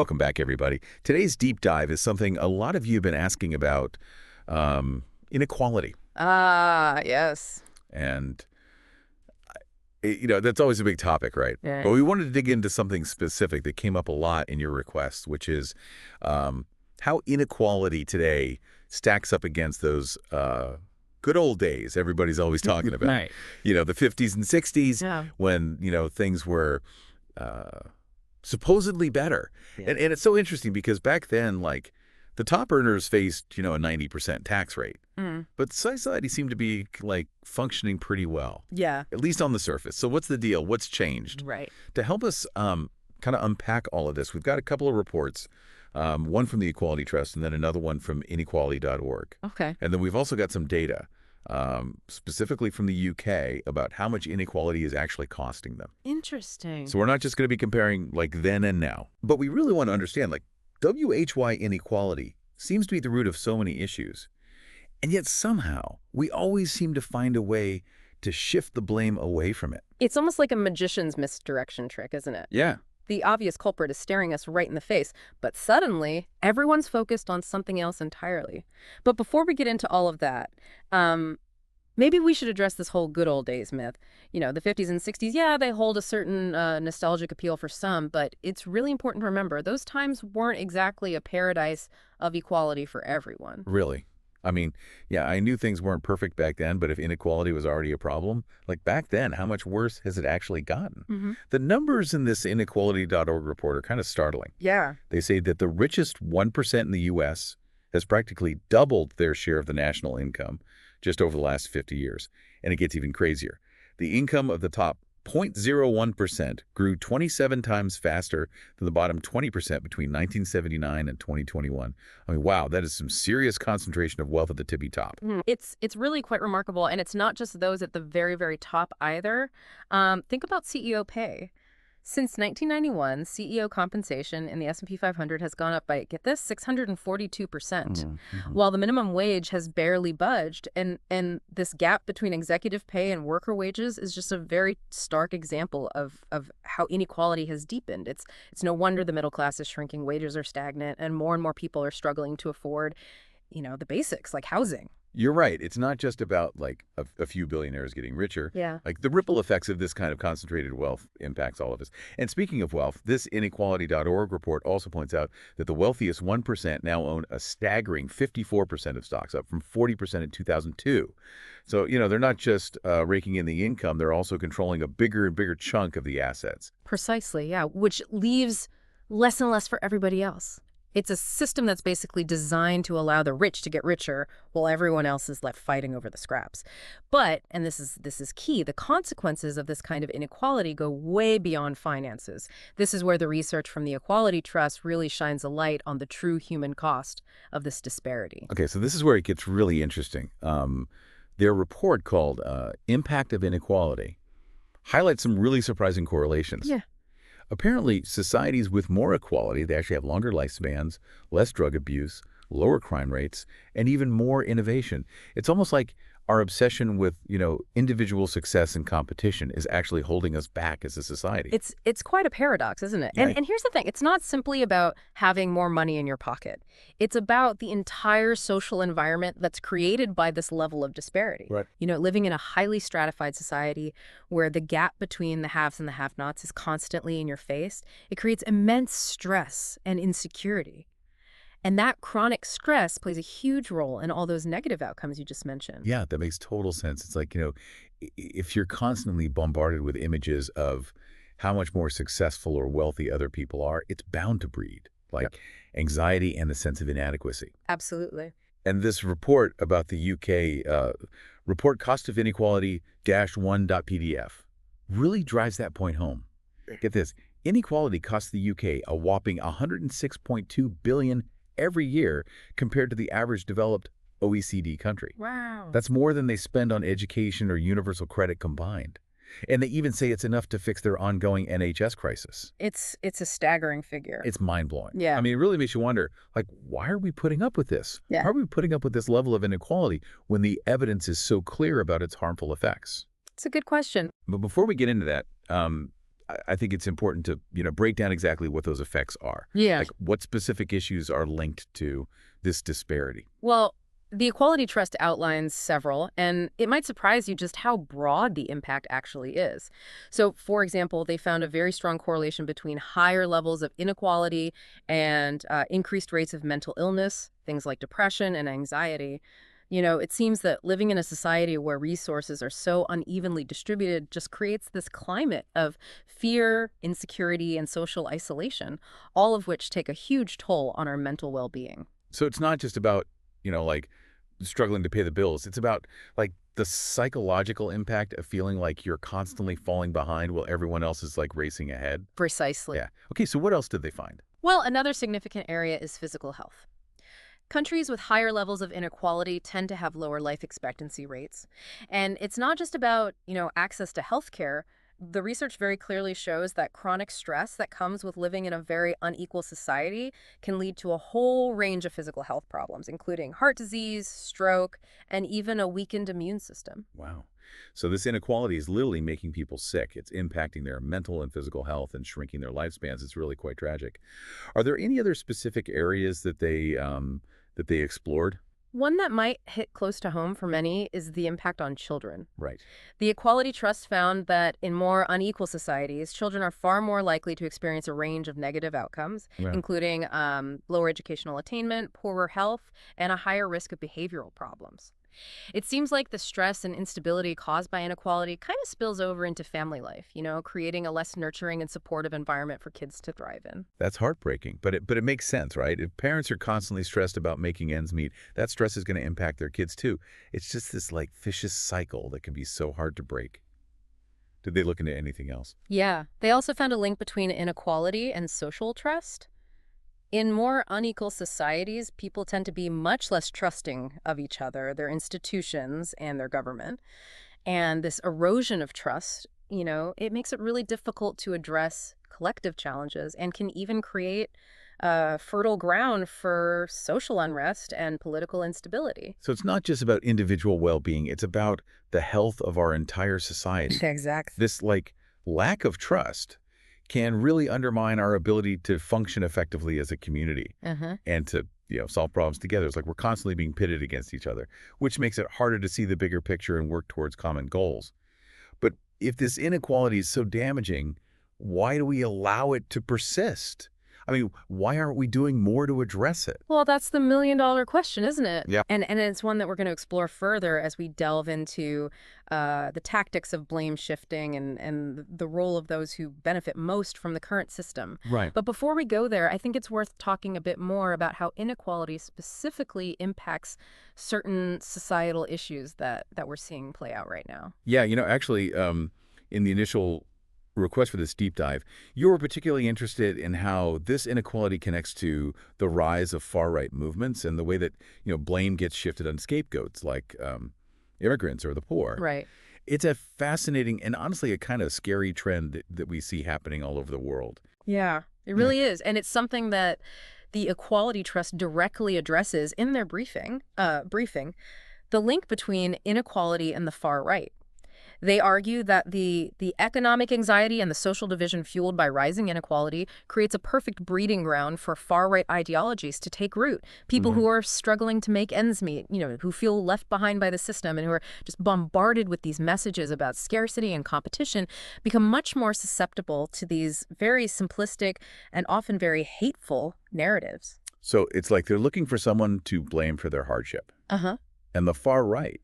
Welcome back, everybody. Today's deep dive is something a lot of you have been asking about, inequality. Ah, yes. And, that's always a big topic, right? Yeah. But we wanted to dig into something specific that came up a lot in your request, which is how inequality today stacks up against those good old days everybody's always talking about. Right. The 50s and 60s Yeah. when, things were supposedly better. Yeah. And it's so interesting because back then, like, the top earners faced, a 90% tax rate. Mm. But society seemed to be, like, functioning pretty well, Yeah. at least on the surface. So what's the deal? What's changed? Right. To help us kind of unpack all of this, we've got a couple of reports, one from the Equality Trust and then another one from inequality.org. Okay. And then we've also got some data, specifically from the UK, about how much inequality is actually costing them. Interesting. So we're not just going to be comparing, like, then and now. But we really want to understand, like, WHY inequality seems to be the root of so many issues. And yet somehow we always seem to find a way to shift the blame away from it. It's almost like a magician's misdirection trick, isn't it? Yeah. The obvious culprit is staring us right in the face, but suddenly everyone's focused on something else entirely. But before we get into all of that, maybe we should address this whole good old days myth. The 50s and 60s, yeah, they hold a certain nostalgic appeal for some, but it's really important to remember those times weren't exactly a paradise of equality for everyone. Really? I mean, yeah, I knew things weren't perfect back then, but if inequality was already a problem, like back then, how much worse has it actually gotten? Mm-hmm. The numbers in this inequality.org report are kind of startling. Yeah. They say that the richest 1% in the U.S. has practically doubled their share of the national income just over the last 50 years. And it gets even crazier. The income of the top 0.01% grew 27 times faster than the bottom 20% between 1979 and 2021. I mean, wow, that is some serious concentration of wealth at the tippy top. It's really quite remarkable, and it's not just those at the very, very top either. Think about CEO pay. Since 1991, CEO compensation in the S&P 500 has gone up by, get this, 642%, while the minimum wage has barely budged. And this gap between executive pay and worker wages is just a very stark example of how inequality has deepened. It's no wonder the middle class is shrinking, wages are stagnant, and more people are struggling to afford, the basics like housing. You're right. It's not just about, like, a few billionaires getting richer. Yeah. Like, the ripple effects of this kind of concentrated wealth impacts all of us. And speaking of wealth, this inequality.org report also points out that the wealthiest 1% now own a staggering 54% of stocks, up from 40% in 2002. So, they're not just raking in the income, they're also controlling a bigger and bigger chunk of the assets. Precisely, yeah, which leaves less and less for everybody else. It's a system that's basically designed to allow the rich to get richer while everyone else is left fighting over the scraps. But, and this is key, the consequences of this kind of inequality go way beyond finances. This is where the research from the Equality Trust really shines a light on the true human cost of this disparity. Okay, so this is where it gets really interesting. Their report called Impact of Inequality highlights some really surprising correlations. Yeah. Apparently, societies with more equality, they actually have longer lifespans, less drug abuse, lower crime rates, and even more innovation. It's almost like our obsession with, individual success and competition is actually holding us back as a society. It's quite a paradox, isn't it? Right. And here's the thing. It's not simply about having more money in your pocket. It's about the entire social environment that's created by this level of disparity. Right. Living in a highly stratified society where the gap between the haves and the have-nots is constantly in your face, it creates immense stress and insecurity. And that chronic stress plays a huge role in all those negative outcomes you just mentioned. Yeah, that makes total sense. It's like, if you're constantly bombarded with images of how much more successful or wealthy other people are, it's bound to breed, like, anxiety and a sense of inadequacy. Absolutely. And this report about the UK, report cost of inequality-1.pdf, really drives that point home. Get this, inequality costs the UK a whopping $106.2 billion every year compared to the average developed OECD country. Wow. That's more than they spend on education or universal credit combined. And they even say it's enough to fix their ongoing NHS crisis. It's a staggering figure. It's mind-blowing. Yeah. I mean, it really makes you wonder, like, why are we putting up with this? Yeah. Why are we putting up with this level of inequality when the evidence is so clear about its harmful effects? It's a good question. But before we get into that, I think it's important to, break down exactly what those effects are. Yeah. Like what specific issues are linked to this disparity. Well, the Equality Trust outlines several, and it might surprise you just how broad the impact actually is. So, for example, they found a very strong correlation between higher levels of inequality and increased rates of mental illness, things like depression and anxiety. It seems that living in a society where resources are so unevenly distributed just creates this climate of fear, insecurity, and social isolation, all of which take a huge toll on our mental well-being. So it's not just about, like struggling to pay the bills. It's about like the psychological impact of feeling like you're constantly falling behind while everyone else is like racing ahead. Precisely. Yeah. Okay, so what else did they find? Well, another significant area is physical health. Countries with higher levels of inequality tend to have lower life expectancy rates. And it's not just about, access to healthcare. The research very clearly shows that chronic stress that comes with living in a very unequal society can lead to a whole range of physical health problems, including heart disease, stroke, and even a weakened immune system. Wow. So this inequality is literally making people sick. It's impacting their mental and physical health and shrinking their lifespans. It's really quite tragic. Are there any other specific areas that they explored? One that might hit close to home for many is the impact on children. Right. The Equality Trust found that in more unequal societies, children are far more likely to experience a range of negative outcomes, Yeah. including lower educational attainment, poorer health, and a higher risk of behavioral problems. It seems like the stress and instability caused by inequality kind of spills over into family life, creating a less nurturing and supportive environment for kids to thrive in. That's heartbreaking, but it makes sense, right? If parents are constantly stressed about making ends meet, that stress is going to impact their kids too. It's just this like vicious cycle that can be so hard to break. Did they look into anything else? Yeah, they also found a link between inequality and social trust. In more unequal societies, people tend to be much less trusting of each other, their institutions, and their government. And this erosion of trust, it makes it really difficult to address collective challenges and can even create fertile ground for social unrest and political instability. So it's not just about individual well-being, it's about the health of our entire society. Exactly. This like lack of trust can really undermine our ability to function effectively as a community Uh-huh. and to, solve problems together. It's like we're constantly being pitted against each other, which makes it harder to see the bigger picture and work towards common goals. But if this inequality is so damaging, why do we allow it to persist? I mean, why aren't we doing more to address it? Well, that's the million-dollar question, isn't it? Yeah. And it's one that we're going to explore further as we delve into the tactics of blame shifting and the role of those who benefit most from the current system. Right. But before we go there, I think it's worth talking a bit more about how inequality specifically impacts certain societal issues that we're seeing play out right now. Yeah, actually, in the initial request for this deep dive, you were particularly interested in how this inequality connects to the rise of far-right movements and the way that, blame gets shifted on scapegoats like immigrants or the poor. Right. It's a fascinating and honestly a kind of scary trend that we see happening all over the world. Yeah, it really is. And it's something that the Equality Trust directly addresses in their briefing, the link between inequality and the far right. They argue that the economic anxiety and the social division fueled by rising inequality creates a perfect breeding ground for far-right ideologies to take root. People who are struggling to make ends meet, who feel left behind by the system and who are just bombarded with these messages about scarcity and competition become much more susceptible to these very simplistic and often very hateful narratives. So it's like they're looking for someone to blame for their hardship. Uh-huh. And the far right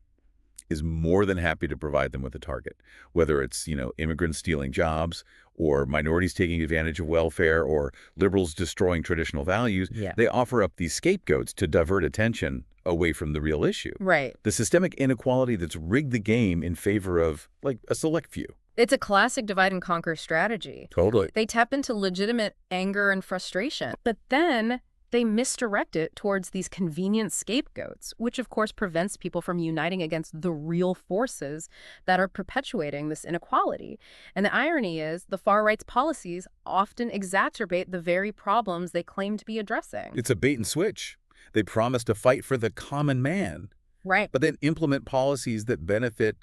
is more than happy to provide them with a target, whether it's, immigrants stealing jobs or minorities taking advantage of welfare or liberals destroying traditional values. Yeah. They offer up these scapegoats to divert attention away from the real issue. Right. The systemic inequality that's rigged the game in favor of, like, a select few. It's a classic divide and conquer strategy. Totally. They tap into legitimate anger and frustration, but then they misdirect it towards these convenient scapegoats, which of course prevents people from uniting against the real forces that are perpetuating this inequality. And the irony is the far right's policies often exacerbate the very problems they claim to be addressing. It's a bait and switch. They promise to fight for the common man, Right. but then implement policies that benefit,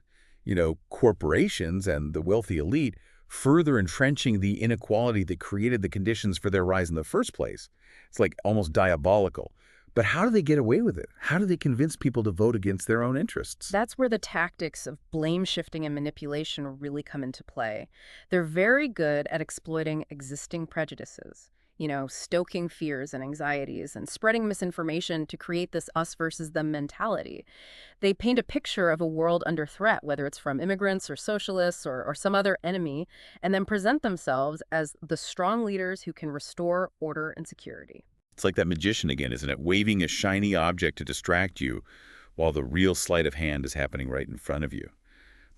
corporations and the wealthy elite further entrenching the inequality that created the conditions for their rise in the first place. It's like almost diabolical. But how do they get away with it? How do they convince people to vote against their own interests? That's where the tactics of blame shifting and manipulation really come into play. They're very good at exploiting existing prejudices, stoking fears and anxieties and spreading misinformation to create this us versus them mentality. They paint a picture of a world under threat, whether it's from immigrants or socialists or some other enemy, and then present themselves as the strong leaders who can restore order and security. It's like that magician again, isn't it? Waving a shiny object to distract you while the real sleight of hand is happening right in front of you.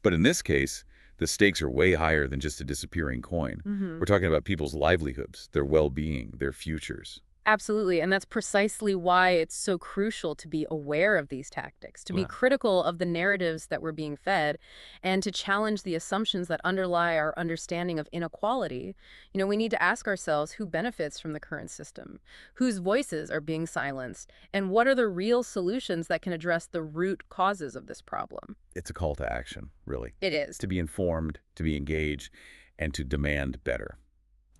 But in this case, the stakes are way higher than just a disappearing coin. Hmm. We're talking about people's livelihoods, their well-being, their futures. Absolutely. And that's precisely why it's so crucial to be aware of these tactics, to be Wow. critical of the narratives that we're being fed, and to challenge the assumptions that underlie our understanding of inequality. We need to ask ourselves who benefits from the current system, whose voices are being silenced, and what are the real solutions that can address the root causes of this problem. It's a call to action, really. It is. To be informed, to be engaged, and to demand better.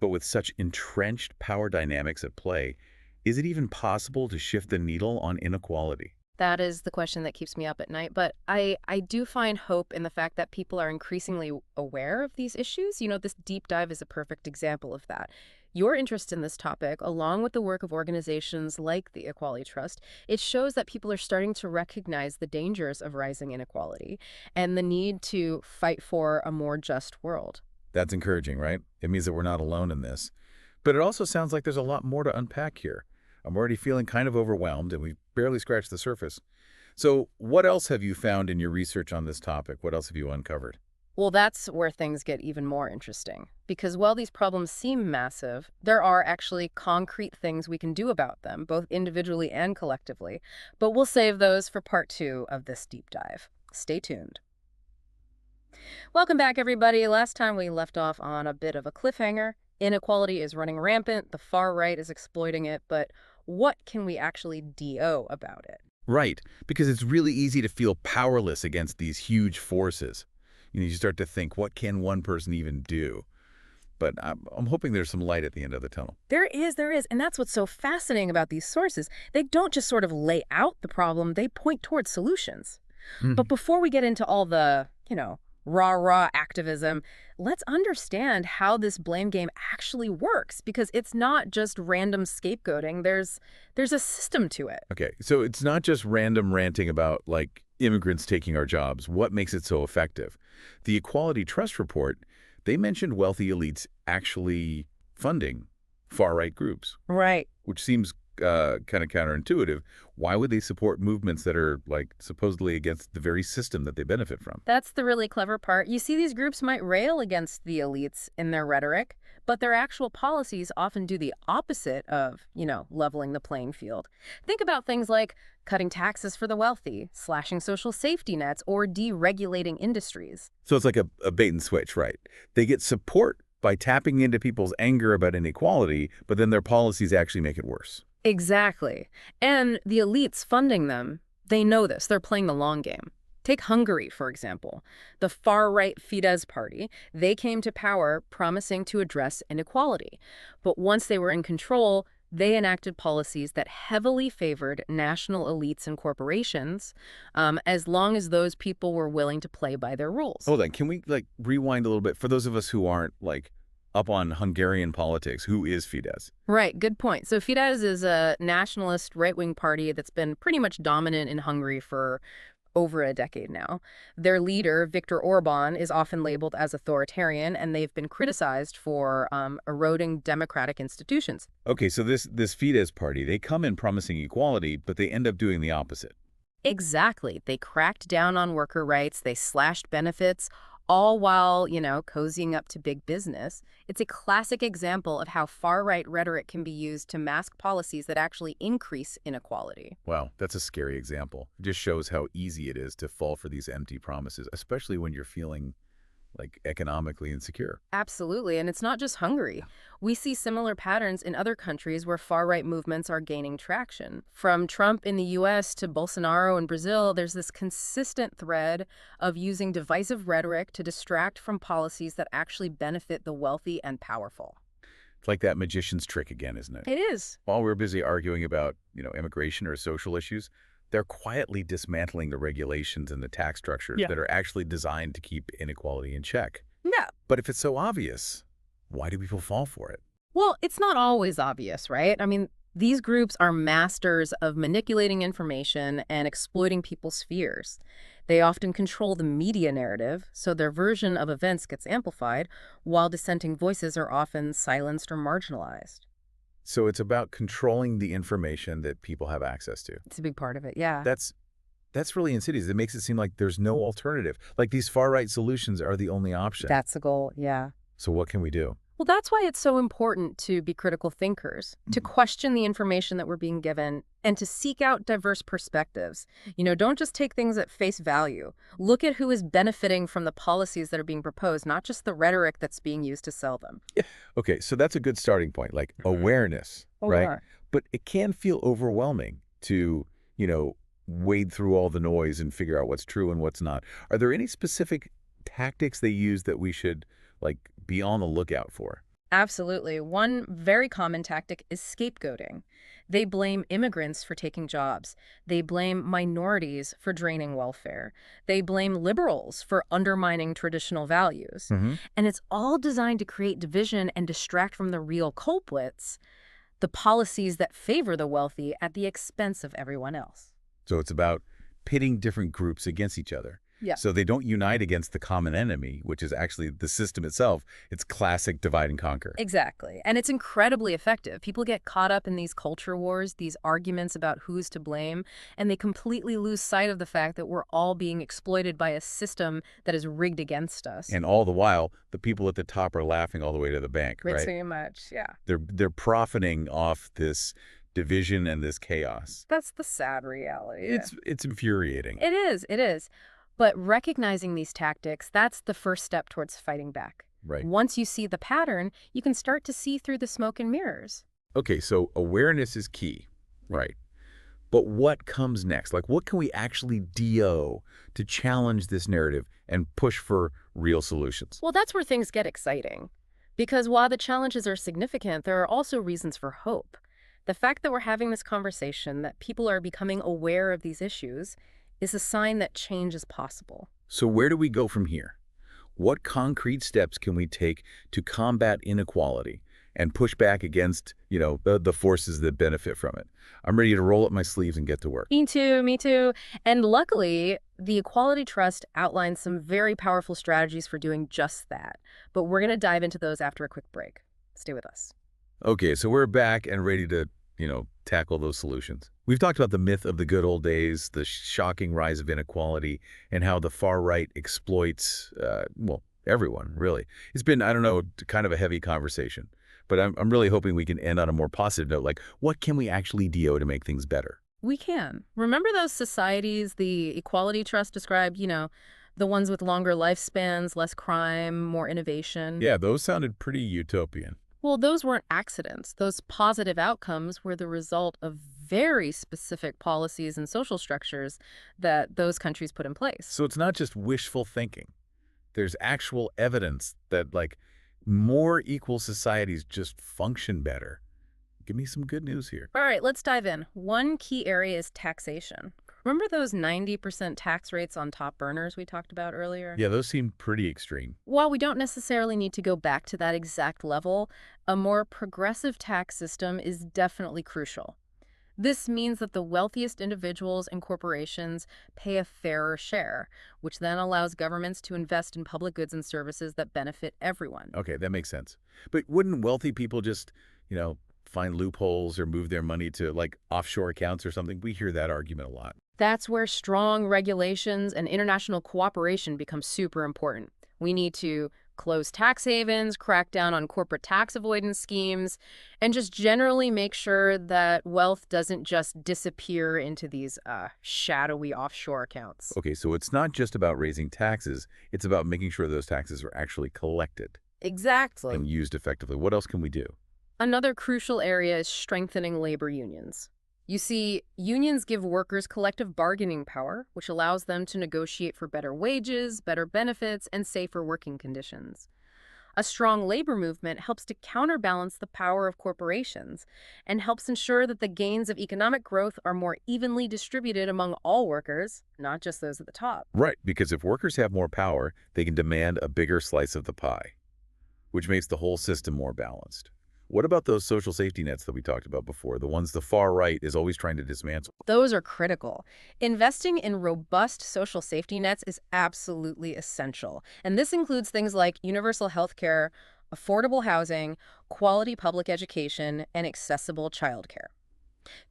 But with such entrenched power dynamics at play, is it even possible to shift the needle on inequality? That is the question that keeps me up at night. But I do find hope in the fact that people are increasingly aware of these issues. This deep dive is a perfect example of that. Your interest in this topic, along with the work of organizations like the Equality Trust, it shows that people are starting to recognize the dangers of rising inequality and the need to fight for a more just world. That's encouraging, right? It means that we're not alone in this. But it also sounds like there's a lot more to unpack here. I'm already feeling kind of overwhelmed, and we've barely scratched the surface. So what else have you found in your research on this topic? What else have you uncovered? Well, that's where things get even more interesting. Because while these problems seem massive, there are actually concrete things we can do about them, both individually and collectively. But we'll save those for part 2 of this deep dive. Stay tuned. Welcome back, everybody. Last time we left off on a bit of a cliffhanger. Inequality is running rampant, the far right is exploiting it, but what can we actually do about it? Right, because it's really easy to feel powerless against these huge forces. You start to think, what can one person even do? But I'm hoping there's some light at the end of the tunnel. There is. And that's what's so fascinating about these sources. They don't just sort of lay out the problem, they point towards solutions. Mhm. But before we get into all the, rah-rah activism, let's understand how this blame game actually works, because it's not just random scapegoating. There's a system to it. Okay, so it's not just random ranting about, like, immigrants taking our jobs. What makes it so effective? The Equality Trust report, they mentioned wealthy elites actually funding far-right groups, Right. which seems kind of counterintuitive. Why would they support movements that are, like, supposedly against the very system that they benefit from? That's the really clever part. You see, these groups might rail against the elites in their rhetoric, but their actual policies often do the opposite of, leveling the playing field. Think about things like cutting taxes for the wealthy, slashing social safety nets, or deregulating industries. So it's like a bait and switch, right? They get support by tapping into people's anger about inequality, but then their policies actually make it worse. Exactly. And the elites funding them, they know this. They're playing the long game. Take Hungary, for example. The far-right Fidesz party, they came to power promising to address inequality. But once they were in control, they enacted policies that heavily favored national elites and corporations, as long as those people were willing to play by their rules. Hold on, can we, like, rewind a little bit? For those of us who aren't, like, up on Hungarian politics, who is Fidesz? Right, good point. So Fidesz is a nationalist right-wing party that's been pretty much dominant in Hungary for over a decade now. Their leader, Viktor Orban, is often labeled as authoritarian, and they've been criticized for eroding democratic institutions. Okay, so this Fidesz party, they come in promising equality, but they end up doing the opposite. Exactly. They cracked down on worker rights, they slashed benefits, all while, cozying up to big business. It's a classic example of how far-right rhetoric can be used to mask policies that actually increase inequality. Wow, that's a scary example. It just shows how easy it is to fall for these empty promises, especially when you're feeling like economically insecure. Absolutely. And it's not just Hungary. We see similar patterns in other countries where far-right movements are gaining traction. From Trump in the US to Bolsonaro in Brazil, there's this consistent thread of using divisive rhetoric to distract from policies that actually benefit the wealthy and powerful. It's like that magician's trick again, isn't it? It is. While we're busy arguing about, immigration or social issues, they're quietly dismantling the regulations and the tax structures Yeah. that are actually designed to keep inequality in check. Yeah. But if it's so obvious, why do people fall for it? Well, it's not always obvious, right? I mean, these groups are masters of manipulating information and exploiting people's fears. They often control the media narrative, so their version of events gets amplified, while dissenting voices are often silenced or marginalized. So it's about controlling the information that people have access to. It's a big part of it, yeah. That's really insidious. It makes it seem like there's no alternative. Like these far-right solutions are the only option. That's the goal, yeah. So what can we do? Well, that's why it's so important to be critical thinkers, to question the information that we're being given, and to seek out diverse perspectives. Don't just take things at face value. Look at who is benefiting from the policies that are being proposed, not just the rhetoric that's being used to sell them. Okay, so that's a good starting point, like awareness, Oh, right? yeah. But it can feel overwhelming to, wade through all the noise and figure out what's true and what's not. Are there any specific tactics they use that we should, be on the lookout for? Absolutely. One very common tactic is scapegoating. They blame immigrants for taking jobs. They blame minorities for draining welfare. They blame liberals for undermining traditional values. And it's all designed to create division and distract from the real culprits, the policies that favor the wealthy at the expense of everyone else. So it's about pitting different groups against each other. Yeah. So they don't unite against the common enemy, which is actually the system itself. It's classic divide and conquer. Exactly. And it's incredibly effective. People get caught up in these culture wars, these arguments about who's to blame, and they completely lose sight of the fact that we're all being exploited by a system that is rigged against us. And all the while, the people at the top are laughing all the way to the bank, right? Pretty much, yeah. They're profiting off this division and this chaos. That's the sad reality. It's infuriating. It is. But recognizing these tactics, that's the first step towards fighting back. Right. Once you see the pattern, you can start to see through the smoke and mirrors. Okay, so awareness is key, right? But what comes next? What can we actually do to challenge this narrative and push for real solutions? Well, that's where things get exciting. Because while the challenges are significant, there are also reasons for hope. The fact that we're having this conversation, that people are becoming aware of these issues, is a sign that change is possible. So where do we go from here? What concrete steps can we take to combat inequality and push back against, the forces that benefit from it? I'm ready to roll up my sleeves and get to work. Me too. And luckily, the Equality Trust outlines some very powerful strategies for doing just that. But we're going to dive into those after a quick break. Stay with us. Okay, so we're back and ready to, tackle those solutions. We've talked about the myth of the good old days, the shocking rise of inequality, and how the far right exploits, everyone, really. It's been, kind of a heavy conversation. But I'm really hoping we can end on a more positive note. What can we actually do to make things better? We can. Remember those societies the Equality Trust described, the ones with longer lifespans, less crime, more innovation? Yeah, those sounded pretty utopian. Well, those weren't accidents. Those positive outcomes were the result of very specific policies and social structures that those countries put in place. So it's not just wishful thinking. There's actual evidence that, more equal societies just function better. Give me some good news here. All right, let's dive in. One key area is taxation. Remember those 90% tax rates on top earners we talked about earlier? Yeah, those seem pretty extreme. While we don't necessarily need to go back to that exact level, a more progressive tax system is definitely crucial. This means that the wealthiest individuals and corporations pay a fairer share, which then allows governments to invest in public goods and services that benefit everyone. Okay, that makes sense. But wouldn't wealthy people just, find loopholes or move their money to, offshore accounts or something? We hear that argument a lot. That's where strong regulations and international cooperation become super important. We need to close tax havens, crack down on corporate tax avoidance schemes, and just generally make sure that wealth doesn't just disappear into these shadowy offshore accounts. Okay, so it's not just about raising taxes, it's about making sure those taxes are actually collected Exactly. and used effectively. What else can we do? Another crucial area is strengthening labor unions. You see, unions give workers collective bargaining power, which allows them to negotiate for better wages, better benefits, and safer working conditions. A strong labor movement helps to counterbalance the power of corporations and helps ensure that the gains of economic growth are more evenly distributed among all workers, not just those at the top. Right, because if workers have more power, they can demand a bigger slice of the pie, which makes the whole system more balanced. What about those social safety nets that we talked about before, the ones the far right is always trying to dismantle? Those are critical. Investing in robust social safety nets is absolutely essential. And this includes things like universal health care, affordable housing, quality public education, and accessible childcare.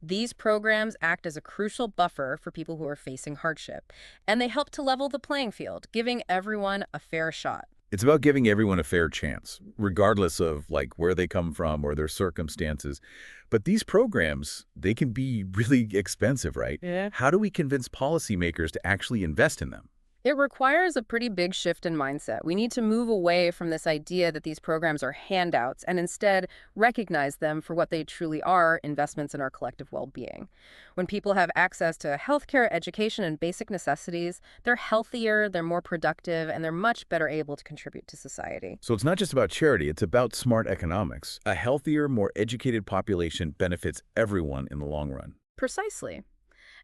These programs act as a crucial buffer for people who are facing hardship, and they help to level the playing field, giving everyone a fair shot. It's about giving everyone a fair chance, regardless of like where they come from or their circumstances. But these programs, they can be really expensive, right? Yeah. How do we convince policymakers to actually invest in them? It requires a pretty big shift in mindset. We need to move away from this idea that these programs are handouts and instead recognize them for what they truly are, investments in our collective well-being. When people have access to healthcare, education, and basic necessities, they're healthier, they're more productive, and they're much better able to contribute to society. So it's not just about charity, it's about smart economics. A healthier, more educated population benefits everyone in the long run. Precisely.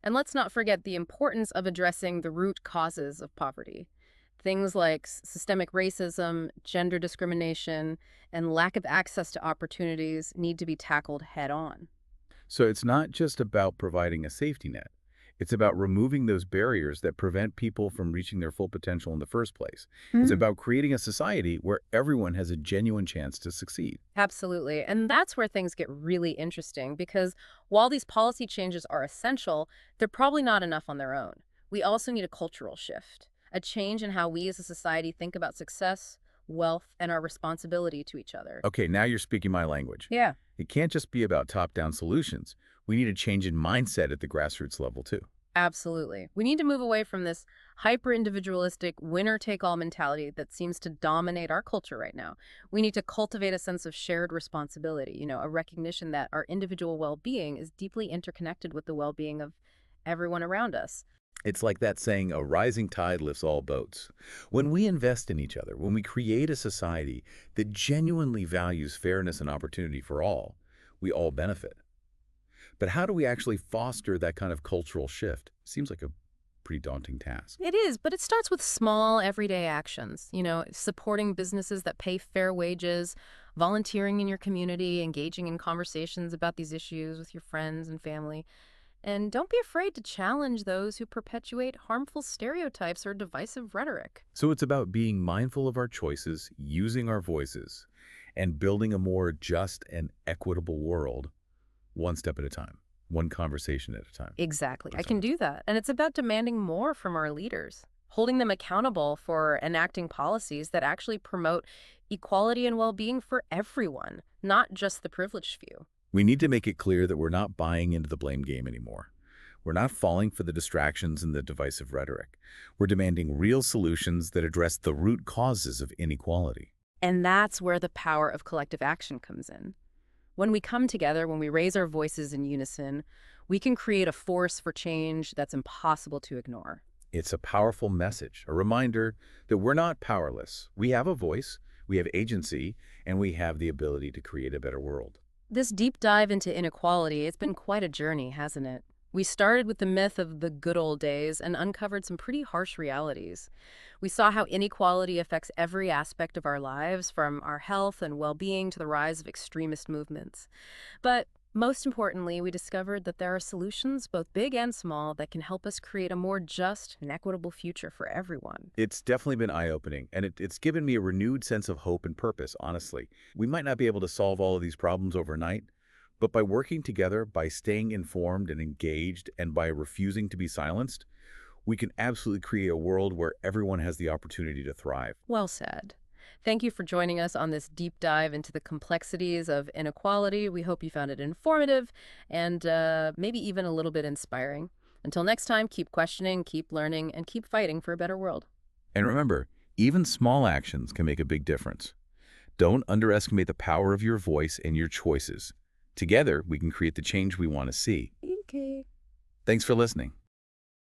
And let's not forget the importance of addressing the root causes of poverty. Things like systemic racism, gender discrimination, and lack of access to opportunities need to be tackled head on. So it's not just about providing a safety net. It's about removing those barriers that prevent people from reaching their full potential in the first place. It's about creating a society where everyone has a genuine chance to succeed. Absolutely. And that's where things get really interesting because while these policy changes are essential, they're probably not enough on their own. We also need a cultural shift, a change in how we as a society think about success, wealth, and our responsibility to each other. Okay, now you're speaking my language. Yeah. It can't just be about top-down solutions. We need a change in mindset at the grassroots level, too. Absolutely. We need to move away from this hyper-individualistic, winner-take-all mentality that seems to dominate our culture right now. We need to cultivate a sense of shared responsibility, a recognition that our individual well-being is deeply interconnected with the well-being of everyone around us. It's like that saying, a rising tide lifts all boats. When we invest in each other, when we create a society that genuinely values fairness and opportunity for all, we all benefit. But how do we actually foster that kind of cultural shift? Seems like a pretty daunting task. It is, but it starts with small, everyday actions. Supporting businesses that pay fair wages, volunteering in your community, engaging in conversations about these issues with your friends and family. And don't be afraid to challenge those who perpetuate harmful stereotypes or divisive rhetoric. So it's about being mindful of our choices, using our voices, and building a more just and equitable world one step at a time, one conversation at a time. Exactly. I can do that. And it's about demanding more from our leaders, holding them accountable for enacting policies that actually promote equality and well-being for everyone, not just the privileged few. We need to make it clear that we're not buying into the blame game anymore. We're not falling for the distractions and the divisive rhetoric. We're demanding real solutions that address the root causes of inequality. And that's where the power of collective action comes in. When we come together, when we raise our voices in unison, we can create a force for change that's impossible to ignore. It's a powerful message, a reminder that we're not powerless. We have a voice, we have agency, and we have the ability to create a better world. This deep dive into inequality, it's been quite a journey, hasn't it? We started with the myth of the good old days and uncovered some pretty harsh realities. We saw how inequality affects every aspect of our lives, from our health and well-being to the rise of extremist movements. But most importantly, we discovered that there are solutions, both big and small, that can help us create a more just and equitable future for everyone. It's definitely been eye-opening, and it's given me a renewed sense of hope and purpose, honestly. We might not be able to solve all of these problems overnight, but by working together, by staying informed and engaged, and by refusing to be silenced, we can absolutely create a world where everyone has the opportunity to thrive. Well said. Thank you for joining us on this deep dive into the complexities of inequality. We hope you found it informative and maybe even a little bit inspiring. Until next time, keep questioning, keep learning, and keep fighting for a better world. And remember, even small actions can make a big difference. Don't underestimate the power of your voice and your choices. Together, we can create the change we want to see. Okay. Thanks for listening.